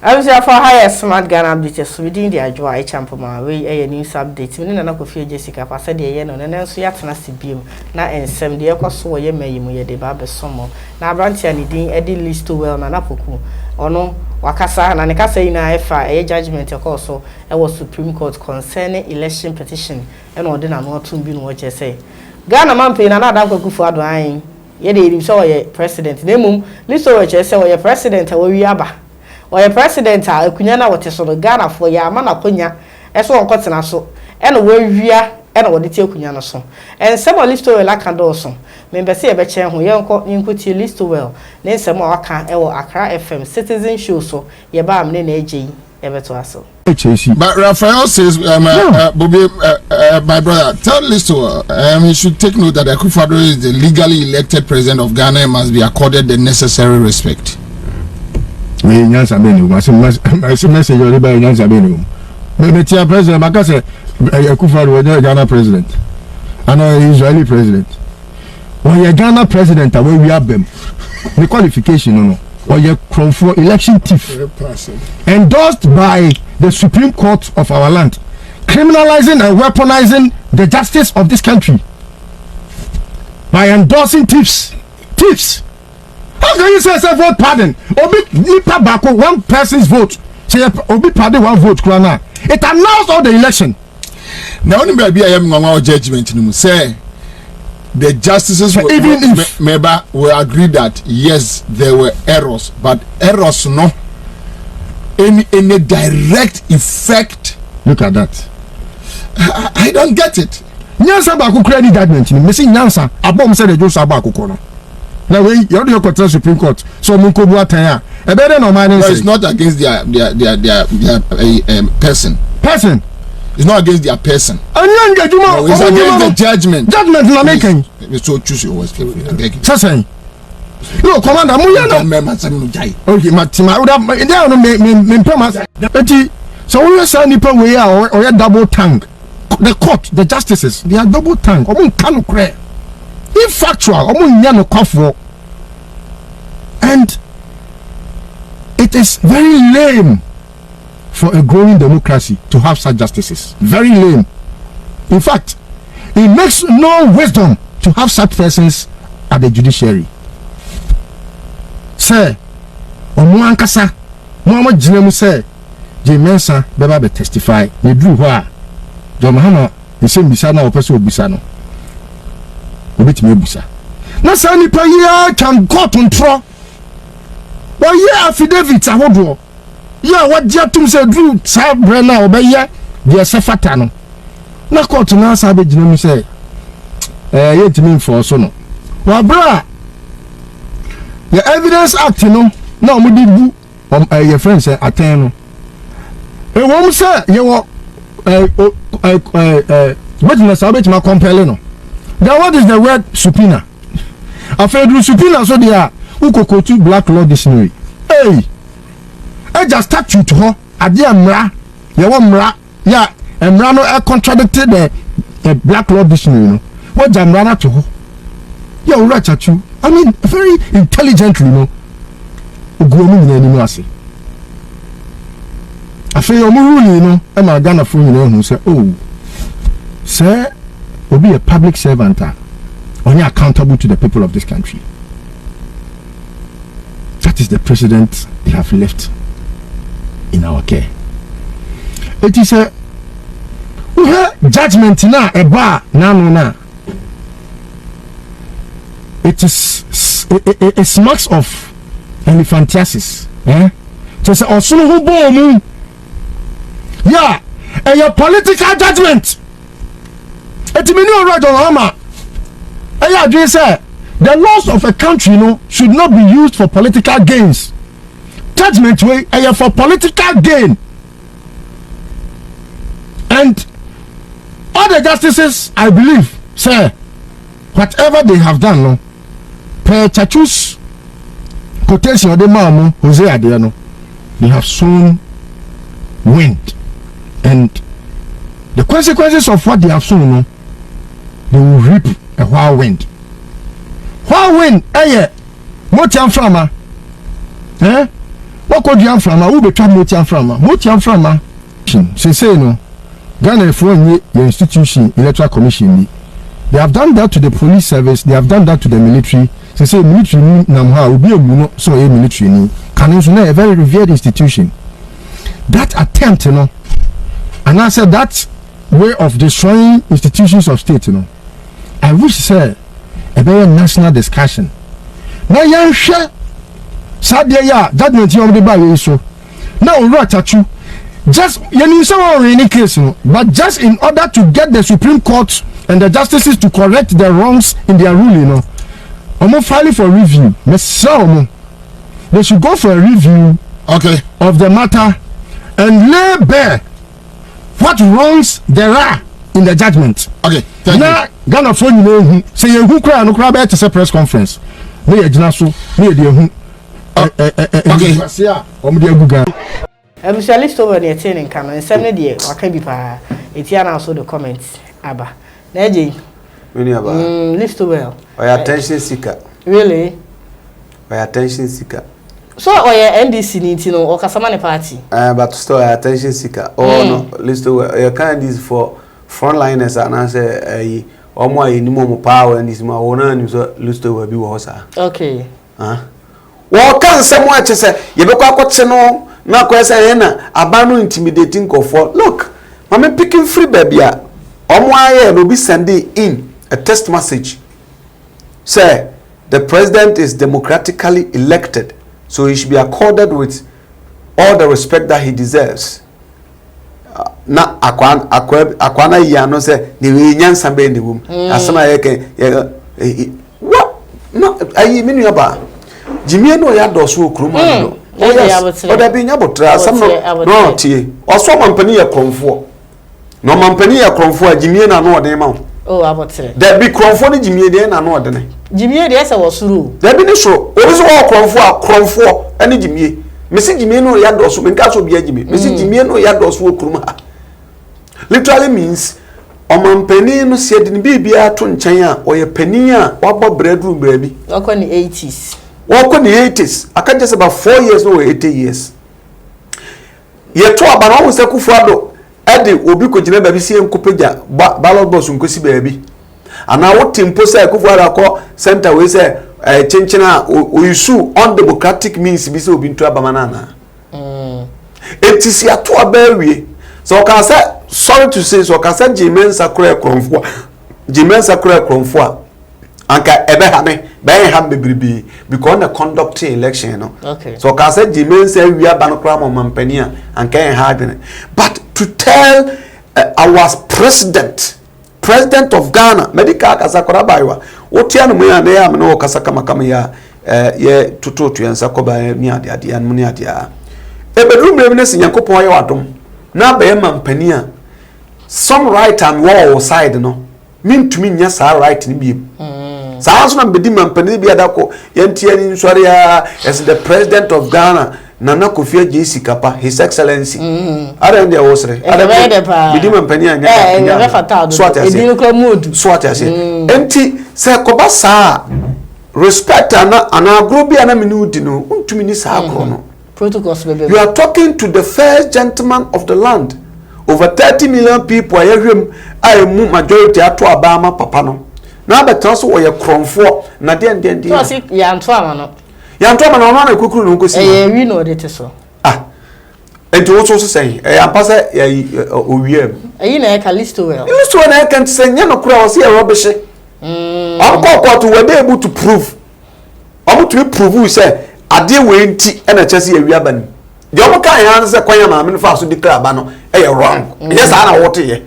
I was here for higher smart gun updates. So we didn't the dry champoma. We a news update. We didn't know if Jessica passed the yen and then so yet nasty beam. Now and 7 years or so ye may you the barber summer. Now branch and didn't edit list too well and apoku. Or no, Wakasa and Nakasa in a judgment also. It was Supreme Court concerning election petition and order not to be what you say. Ghana man paying another go for dying. Ye did so ye president. Nemum, listen what you say, your president, or we are. Or a president, a Kunyana, what is on the Ghana for Yamana Kunya, as one cotton so, and where we are, and what the Kunyana so. And some list to a lack and also. Member say a betcha who young put your list to well, then some more can Accra FM citizen show so, ye bam name AJ ever to us. But Raphael says, Bobby, my brother, tell Listo, he should take note that Akufo-Addo is the legally elected president of Ghana and must be accorded the necessary respect. Me nyansa benu message ori ba nyansa benu me tia president makase Akufo-Addo was Ghana president and Israeli president when you Ghana president we abem the qualification no or you from for election thief endorsed by the Supreme Court of our land criminalizing and weaponizing the justice of this country by endorsing thieves. How can you say vote pardon? Obi nipa bako one person's vote. Say obi pardon one vote krana. It announced all the election. Now only maybe I am our judgment in say the justices so even if member will agree that yes there were errors, but errors no any direct effect. Look at that. I don't get it. Nyansa bako credit judgment ni. Me say nyansa abom say the Joseph bako kono. Now we you do your Supreme Court so munkobu atanya e be dey no man say it's not against their person it's not against their person it's against the judgment na making so choose your words carefully say no commander mu ya no okay matima oda dey no me pema enti so we say nipa we or double tongue the court the justices they are double tongue omo kan kre factual and it is very lame for a growing democracy to have such justices. Very lame. In fact, it makes no wisdom to have such persons at the judiciary. Sir, Omuankasa, Muhammad Jinemu say, Jimensa beba be testify. Ni drew wa. Jomahana, the same bisana or person bisano. Obit me busa. Na sa nipa ya can court control. But yeah, affidavit ahodo. Yeah, what dia tum say do sa bre na obeye dia se fata no. Na court na sa be gina mu say yetimi for so no. Wa bra. The Evidence Act no na omudi bu your friend say aten no. E won say ye wo but na sa be ma compel no. Then what is the word subpoena? A federal subpoena so they are who could to black law dictionary. Hey, I just statute to her. I dear mra, you want mra, yeah, and mrano I contradicted the black law dictionary. No, what jamrana to her? You're right at you. I mean, very intelligently, no. Ugumu in any say. I feel you're really, no, and I got a phone, you know, who say, oh, sir. Will be a public servant only accountable to the people of this country. That is the president they have left in our care. It is a judgment na a bar na. It is it smacks of elephantiasis. Just also who born yeah, and your political judgment. The laws of a country should not be used for political gains. Judgment way for political gain. And all the justices, I believe, say whatever they have done, per chachus quotation of the Mamu Jose Adiano, they have sown wind, and the consequences of what they have sown, they will reap a whirlwind. Whirlwind, motiam frama, woko diam frama wo betwa motiam frama say no Ghana for your institution electoral commission they have done that to the police service, they have done that to the military. Say military namha will be a so a military ni can also a very revered institution. That attempt, you know, and I said that way of destroying institutions of state, you know, I wish say a very national discussion. Now you share Sadia ya judgment you the by so now right at you just you need someone in any case, you know, but just in order to get the Supreme Court and the justices to correct the wrongs in their ruling, you know, I'm filing for review. They should go for a review of the matter and lay bare what wrongs there are in the judgment. Okay, thank you. Ghana phone you know say who cry no cry to say press conference. Me agina so me dey hu. Okay. Specialist over the attending camera and 7 day waka bi pa etia na so the comments aba. Na eje. Many aba. List well. Or attention seeker. Really? Or attention seeker. So or NDC ni ti no or kasama ne party. But still attention seeker. Oh no, list well. You can this for frontliners and answer omo ayi ni mo power and this ma wona ni so list well bi wo sa. Okay. Wo kan se mo ache se ye be kwa kwache no na kwa se na abanu intimidating for. Look, mama picking free baby a omo aye no be send in a text message. Say the president is democratically elected, so he should be accorded with all the respect that he deserves. Na akwana ya no say the nyansa be the wom asema ye what no ayi minu aba jimie no ya doso okruma no o da bi nyabotra asem no tie oso mampani ya kromfo no mampani ya kromfo jimie na no odin ma oh abotre da bi kromfo ni jimie de na no odin jimie de se wo suru da bi ni so obi so wo kromfo ani jimie mesi jimie no ya doso me nka so bia jimie mesi jimie no ya doso okruma literally means omampani no se de bibia to nchen a oye pani a wabo breadroom brabi wako ni 80s wako ni 80s aka just about 4 years no 80 years ye to aba no se kufuado ade obi ko gina babi sie nkopeja ballot box nkosi babi ana wo tempo se kufuado akọ center we se chenchena oyisu undemocratic means bi se obi nto aba manana etisi ato abawie so ka say sorry to say so ka say Jimensa kura kromfo anka ebe ha me ben ha bebribi because the conduct election no okay so ka say Jimensa wi aba no kura mo mampani anka en ha dene but to tell our president of Ghana medical kasa kura baiwa otia no ya na ya me no kasa kama ya ye tutotu yansa ko ba ni ade an mu ni ade a ebedrum remne sinyankopon ye wadom na be mampani a some right and wall side no mean to me nya sa right ni bi sa so na bedi mampani bi adako yentia ni nsori ya as the president of Ghana Nana Kofi Adjei Kapa his excellency are ndi awosre bedi mampani anya so ati enti se koba sa respect ana agro bi ana minudi no untumi ni sa agro no protocols bebe you are talking to the first gentleman of the land. Over 30 million people are here. I majority ato abama papa no. Na be transfer wo ye kromfo na den. So say ya nto ama no. Ya nto ama no na ekukuru no nkosi. Wi no de te so. Enti wo so say ampasa ya owiem. Na e ka listo well. Listo na e kan say nya no kura wo say rubbish. Am ko we dey able to prove. Am to prove say ade we nti na chese ya wi abani. The omo kan yan say kwanya ma me fa so declare aba no wrong. Yes, I know what ye.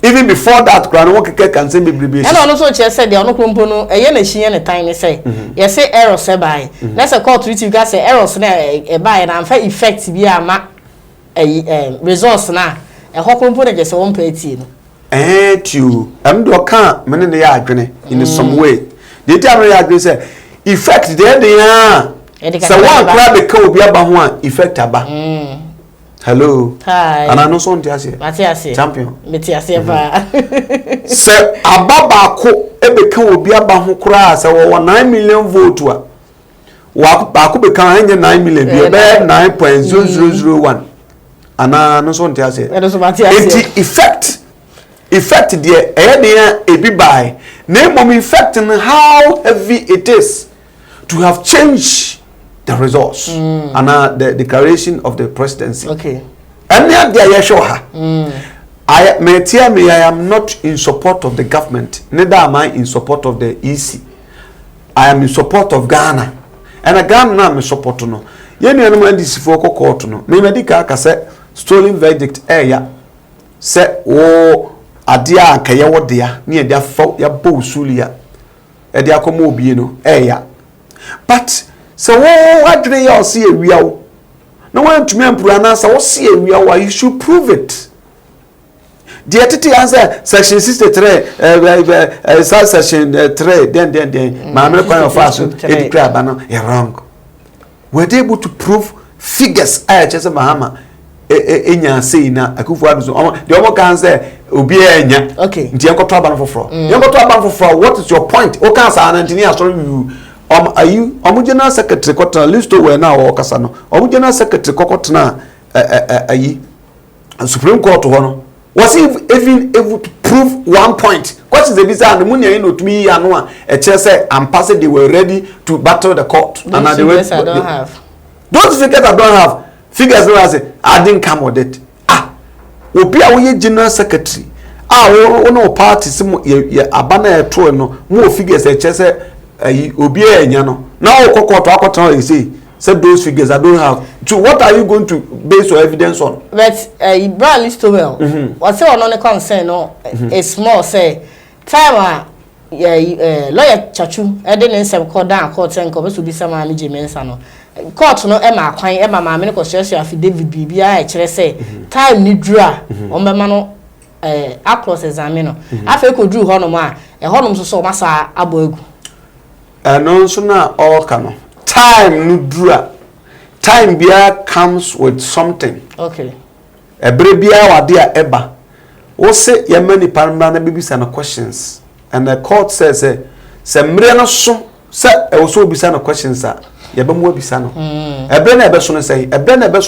Even before that, grand one can say be. And also, just said the ono krompo a yen she and a tiny say. Yes, say error say by. Let's a call to you guys say errors na a buy and I'm fair effect be a ma a resource na a hot krompo just 1.18. You am do can many the agony in some way. The time I say effect there they are. So one crab a cow be about one effect aba. Hello. Hi. And I know so ntiase. Matiase. Champion. Metiase ba. Se ababa ko ebe kan obi aba ho kura se wo 9 million vote a. wa ko be kan anya 9 million bi be 9.0001 ana no so ntia se enti effect there dey ebi by na mom effect in how heavy it is to have changed the results and the declaration of the presidency. Okay. And there show her. I am not in support of the government. Neither am I in support of the EC. I am in support of Ghana. And a Ghana am in support no. Yeni anu andi sifo ko court no. Me medical ka say stolen verdict ya. Say o adia anka ye wo dia na ye dia fo ya bo usuli ya. E dia komo obi no ya. But so what do you see a real? No one to me and Purana, so see a real why you should prove it. The entity answer section 63, section 3, then, my American of us, you're wrong. Were they able to prove figures? I just a Mahama, Enya say na Akufu, the other can say, Ubia, okay, Dianco Traban for fraud. Dianco Traban for fraud, what is your point? O cancer and engineer, sorry you. Are you General Secretary Cotton list where now or Casano? General Secretary Cotton Supreme Court one was even able to prove 1 point. What is the visa and the money to me and one a chair say and pass it they were ready to battle the court. Those and figures I don't have. Those figures I don't have. Figures I say I didn't come with it. Opia we General Secretary. No party some abana true no more figures a chair say obi enya no now kokko to akotan you say those figures I don't have. So what are you going to base your evidence on? But Brad Listowell what say on the concern no a small say time lawyer chachu e dey nsem call down court en ko be so bi sama me jemensa no court no e ma kwan e ma ma me ko social affidavit bibia e kire say time ni dura o me ma no across examine no afa ko duru ho no ma e ho no so masa aboegu no so na all kano time no dura time bia comes with something. Okay. Ebre bia wade a eba wo se ye mani parma na bibisa na questions and the court says say mre no so say e wo so bibisa na questions a ye be mo bibisa no ebre na ebe so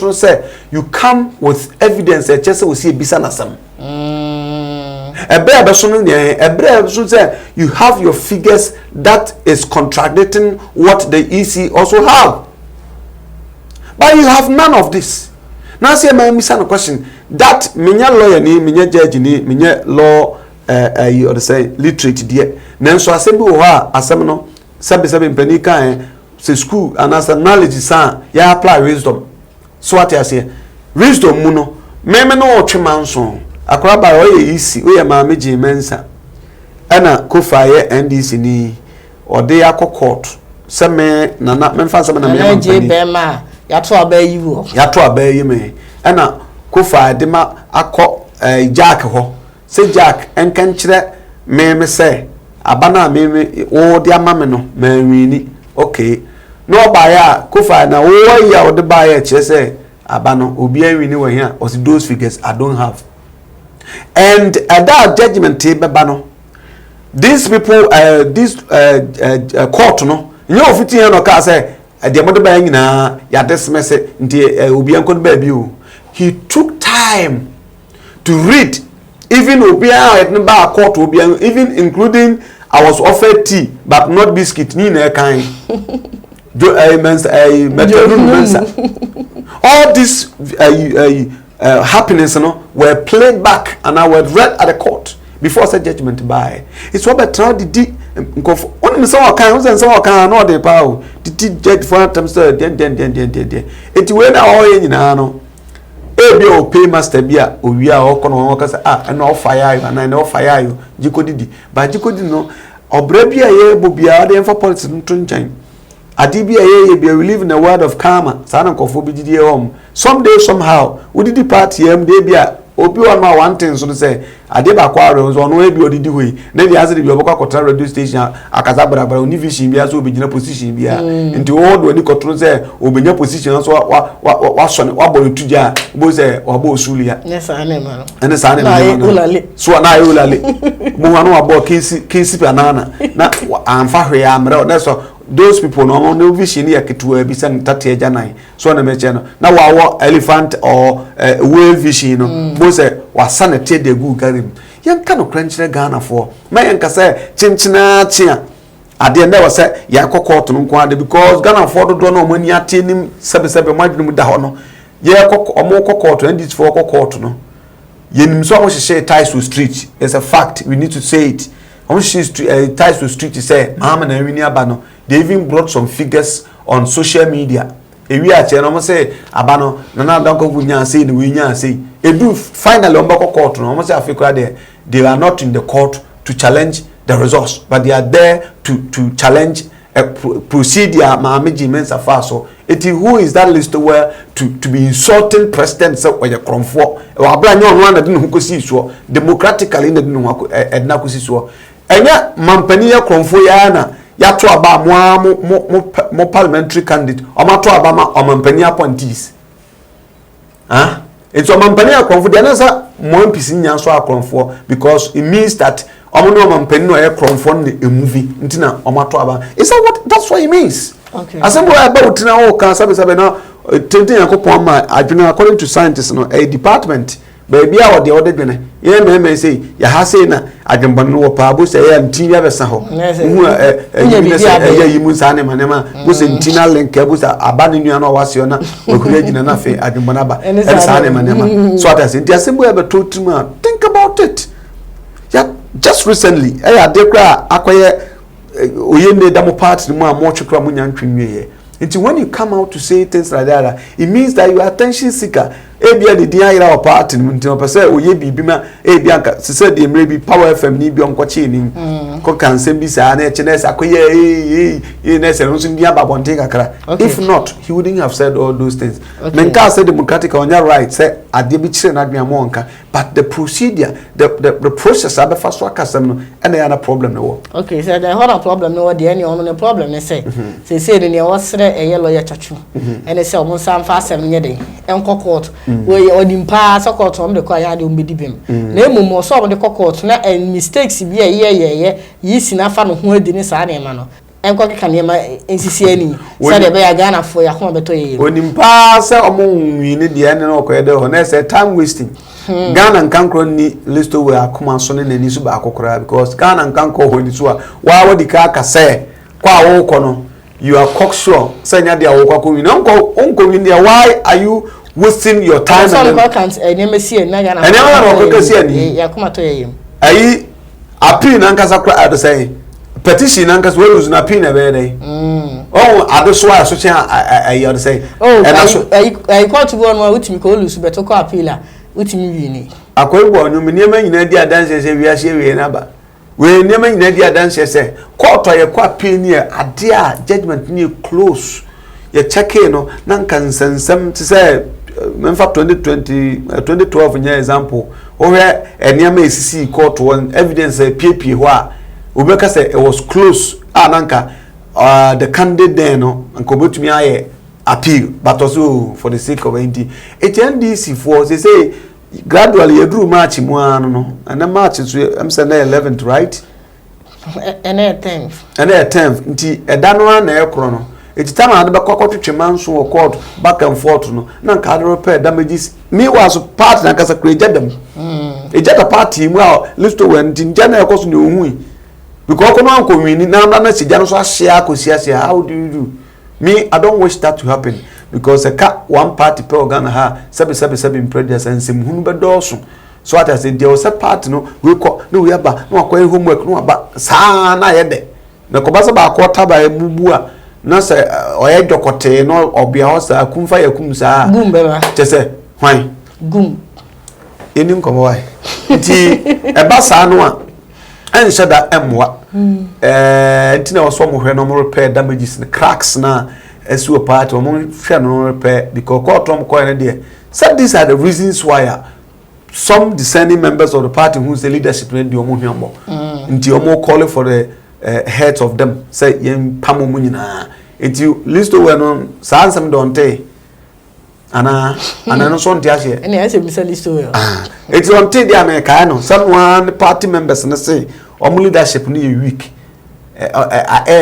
no say you come with evidence e chese wo se bibisa na sam Ebre so say you have your figures that is contradicting what the EC also have. But you have none of this. Now say my miss a question that minya lawyer ni minya judge ni minya law you or say literate there. Nanso asem bi wo ha asem no sabe mpani kan say school and as knowledge san ya apply wisdom. So what you say wisdom mu no me no otwemanso akora ba oye isi oye ma meje mensa ana kofaye NDC ni ode akọ se me na memfa se me na me ma yato abayi wo yato abayi me ana kofa de ma akọ Jack ho se Jack enkan kire me se abana me wo de amame no manwini okay no ba ya kofa na wo ya ode ba ya kire se abano obi anwini wo here or those figures I don't have. And that judgment bebano these people this court no you ofiti no ka say the mother ba nyina ya dismiss nti obi ankon ba bi o he took time to read even obi an ba court obi even including I was offered tea but not biscuit ni na kan all this happiness were played back and I was read at the court before said judgment by. It's what better did only so kind no de power did judge for time then it when all in no ebi o pay master bia o wi a o kono o kasa and no fire you and I no fire you jikodi but jikodi no obra bia ye bo bia de for politics nto njan adi bia ye bia we live in a world of karma sana nkofo bi didi home someday somehow we did the party em dey bia obi one ma one thing so say ade ba kwa re so no ebi odidi hoyi na dey azre bi obakwa kotra radio station akaza barabara oni vision bia so obigina position bia nti wo do ni kotro say obenya position so wa so wa bo tuja bo say wa bo osulia yes ane ma ene sa ane ma so na ayolale mo wanu wa bo kisi pe anana na amfa hwe amre na so those people no vision here ketu bi say tate agya nan so na me che no na wa elephant or whale vision no bo say wasa na te de gu garim yen ka no kranchire Ghana for ma yen ka say chinchina chia ade na wasa ya kokot no nko ade because Ghana for do no mani atenim sebe madwum da ho no ye omo kokot and this for kokot no yenim so omo hye ties to street is a fact we need to say it omo hye ties to street say mama na wini aba no they even brought some figures on social media ewi a che no omo say aba no na don ko gunya say we nya say edu finally omo kokot no omo say afekura they are not in the court to challenge the results but they are there to challenge a procedure Mahameji Mensa Faso. Who is that list where to be insulting president or your cromfo or brand new one that didn't who see so democratically in the edna kusi so enya mampania cromfo yana ya to aba mo parliamentary candidate o ma to aba ma o mampania appointees it's a mampania cromfo the answer mo mpisi nya so cromfo because it means that omono mampani no e cromfo a movie ntina omato aba is that what that's what it means. Okay. Asembo about na o kan sabe na tenten yakopon ma adwene according to scientists no a department baby a the other dwene ye me say ya ha say na adwemban no pa bo say ya ntin ya besa ho hu ya yimu sa ne manema bo say ntina link e bo say aba ne nua na wase na okura gina na fe adwemban aba e sa ne manema so that say the asembo about to think about it. Yeah, just recently I dekra akoye oyende damo part ni mo amotwekra mo nyantwenwe ye. Until when you come out to say things like that, it means that you are attention seeker. Ebia the dia ira party nti no say oye bibi ma ebia nka se say the maybe Power FM ni bi onko chi ni ko kan sem bi sa na e chene akoye na se no so ndia babonte kakra. If not, he wouldn't have said all those things. Menka say democratic on your right say ade bi chire na adwea mo nka, but the procedure the process abe fa so akasem no and there na problem no. Okay, so the whole problem no dey any on the problem ne say say ne wasre eye lawyer chachu and say omo sam fa asem nye dey enko court we odimpa so court on the kwa ya de ombedibem na emum so on the court na mistakes bi ye yi sinafa no ho adi ne sa na ma no enko keka ne ma ensisi ani say de be ya Ghana for ya ko beto ye odimpa say omo nwi ne de ne no ko de ho na say time wasting Ghana nkankro ni listo we akoma so ne nani so ba akokora because Ghana nkankro ho ni so a wa wodi ka say kwa wo ko no you are cocksure say nya de awokwa ko wi na onko wi there why are you wasting your time so and can't enemy na Ghana enemy ko kasi ani ya kuma to yeyim ayi appeal na nkasa kra ado say petition na nkasa we lose na appeal na be dey oh ado so a so chen ayi ado say ayi court go no utimi ko lose beto ko appeal a utimi wi ni akoy bo no menema nyina di adanse se wi ase wi na ba we menema nyina di adanse se court ye ko appeal ni ade a judgment ni close ye check no na nkansensem to say memfa 2012 nya example o he eniama esisi court one evidence pp ho a obeka say it was close nanka the candidate there no nko betumi aye appeal but also for the sake of NDC for say gradually you drew march mu anu no and the march so am say na 11th right and 10th nti edano na ekro no it's time I had to manso or court back and forth no na ka repair damages me was part na kasa create them e jeta party mu a list to when tinjana e koso ne ohun because kono anko wini na si jano so share akosia how do you do me I don't wish that to happen because one party per Ghana ha sebi prejudice and sem hunu be doso so at say there was a part no we ko no we aba no akwa homework no aba sa na ye de na ko basa ba ko taba e bubu a na say oye dokote no obia ho sa kumfa yakum sa gum beba chese hwan gum enim ko why nti e ba sa no a ense da emwa nti na oso mo hwe no mo repair damages the cracks na esu part o mo hwe no repair because court tom ko ene there said these are the reasons why some discerning members of the party who's the leadership in the omo hwambo nti omo call for the heads of them say yem pamo mu nyina enti listo we no sansam donte ana no so ntia hye ene ase mi listo we enti onte dia me kai no someone party members na say omo leadership no ye weak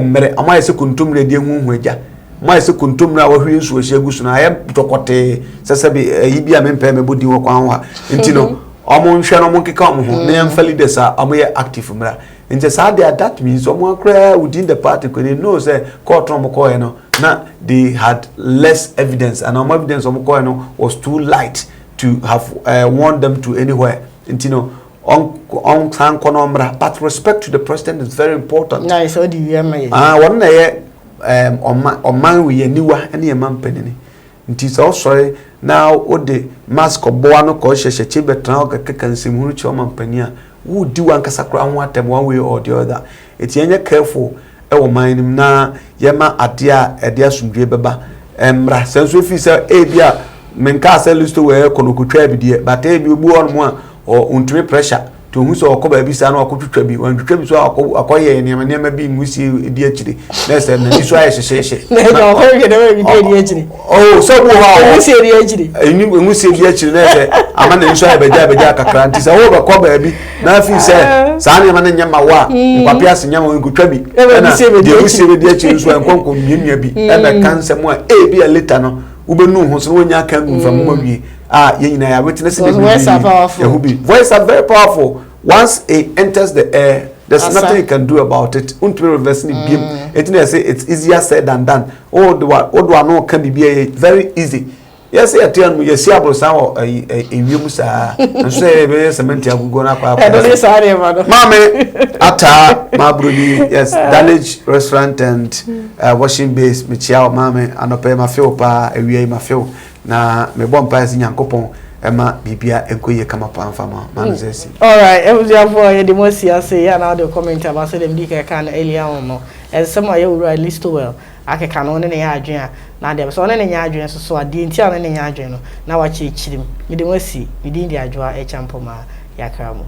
mere ama yese kuntumre de hu agya ma yese kuntumre a wohwe nsu ohye gusu na aye dokote sesabe yibi a mempe mebodi wo kwan ha ntino omo nhwe no mo keka omo ho na yemfa leaders a omo ye active mra nje sa that means omo akra within the party ko they know say court omo ko no na they had less evidence and omo evidence omo ko no was too light to have warned them to anywhere ntino on san konomra but respect to the president is very important. Nice, so do you am one na ye on man we niwa ene man penini nti so sorry now o de mask obo ano ko hyehye betran o keka nsem huru chi o man pania wo di wan kasakra ho atem one way or the other eti enye careful e wo man nim na ye ma ade a ede asumdwe beba emra senso fi se e bia menka se listo we konokotwa abidie but e bi obu on mo a o untwe pressure to hu so okoba bi sa na okotwitwa bi wantwitwa bi so akoye niam bi musi edi akire na se na niso aye hyehye na ho ye na bi edi akire oh so bu ha musi edi akire musi edi akire na se ama na niso aye beja kakra nti se wo be koba bi na fi se sa na ma nyama wa nkwapi ase nyama nkotwa bi na musi edi akire so enkonko miemia bi e be kansem a e bi a later no ubenu ho so wonya kan mfa mama wi yenyina ya witness the voice are very powerful once it enters the air there's nothing you can do about it unto reverse ni biem it say it's easier said than done odo no can be very easy yes atian mu yesi abrosan o ewiem saa nso be cement agugo na kwa mame ata mabroni yes Danage restaurant and washing base michia mame anope mafio pa ewie mafio na me bompa esi nyankopon ema bibia enkoye kama pa mfama manzesi all right ebuziafo ye de mosia say ya na the comment about say dem dike kan earlier on no some are you right list well akeka no ne ya adwen na dem so ne nya adwen so ade ntia ne nya adwen no na wa chichirim me de mosi me din di adwoa e champoma yakramo